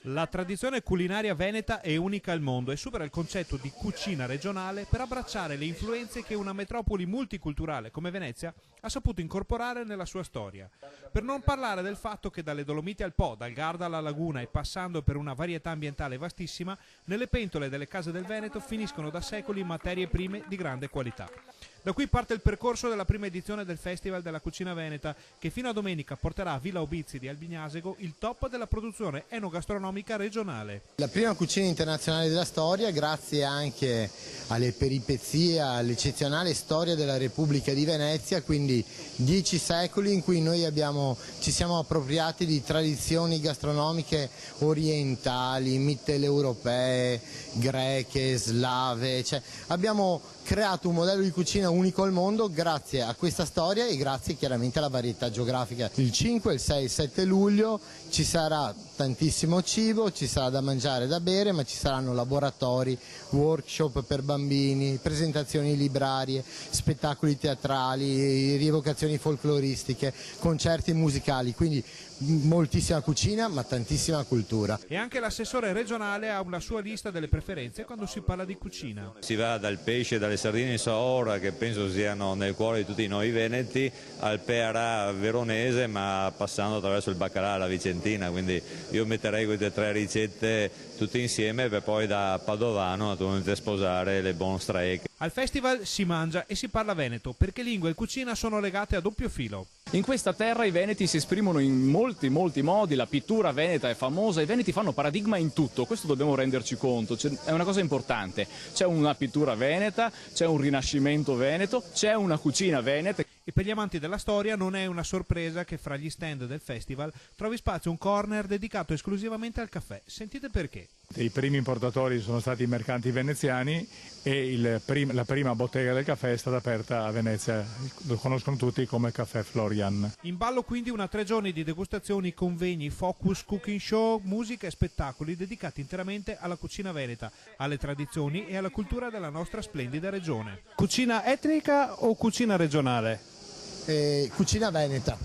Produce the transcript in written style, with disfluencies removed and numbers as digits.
La tradizione culinaria veneta è unica al mondo e supera il concetto di cucina regionale per abbracciare le influenze che una metropoli multiculturale come Venezia ha saputo incorporare nella sua storia. Per non parlare del fatto che dalle Dolomiti al Po, dal Garda alla Laguna e passando per una varietà ambientale vastissima, nelle pentole delle case del Veneto finiscono da secoli materie prime di grande qualità. Da qui parte il percorso della prima edizione del Festival della Cucina Veneta, che fino a domenica porterà a Villa Obizi di Albignasego il top della produzione enogastronomica regionale. La prima cucina internazionale della storia, grazie anche alle peripezie, all'eccezionale storia della Repubblica di Venezia, quindi 10 secoli in cui noi ci siamo appropriati di tradizioni gastronomiche orientali, mitteleuropee, greche, slave, abbiamo creato un modello di cucina unico al mondo grazie a questa storia e grazie chiaramente alla varietà geografica. Il 5, il 6 e il 7 luglio ci sarà tantissimo cibo, ci sarà da mangiare e da bere, ma ci saranno laboratori, workshop per bambini, presentazioni librarie, spettacoli teatrali, rievocazioni folcloristiche, concerti musicali, quindi moltissima cucina ma tantissima cultura. E anche l'assessore regionale ha una sua lista delle preferenze quando si parla di cucina. Si va dal pesce e dalle sardine in Saora, che penso siano nel cuore di tutti noi veneti, al pearà veronese, ma passando attraverso il baccalà alla vicentina, quindi io metterei queste 3 ricette tutte insieme per poi da padovano naturalmente sposare le buone straiche. Al festival si mangia e si parla veneto, perché lingua e cucina sono legate a doppio filo. In questa terra i veneti si esprimono in molti modi, la pittura veneta è famosa, i veneti fanno paradigma in tutto, questo dobbiamo renderci conto, è una cosa importante, c'è una pittura veneta, c'è un rinascimento veneto, c'è una cucina veneta. E per gli amanti della storia non è una sorpresa che fra gli stand del festival trovi spazio un corner dedicato esclusivamente al caffè. Sentite perché. I primi importatori sono stati i mercanti veneziani e la prima bottega del caffè è stata aperta a Venezia, lo conoscono tutti come Caffè Florian. In ballo quindi 3 giorni di degustazioni, convegni, focus, cooking show, musica e spettacoli dedicati interamente alla cucina veneta, alle tradizioni e alla cultura della nostra splendida regione. Cucina etnica o cucina regionale? Cucina veneta.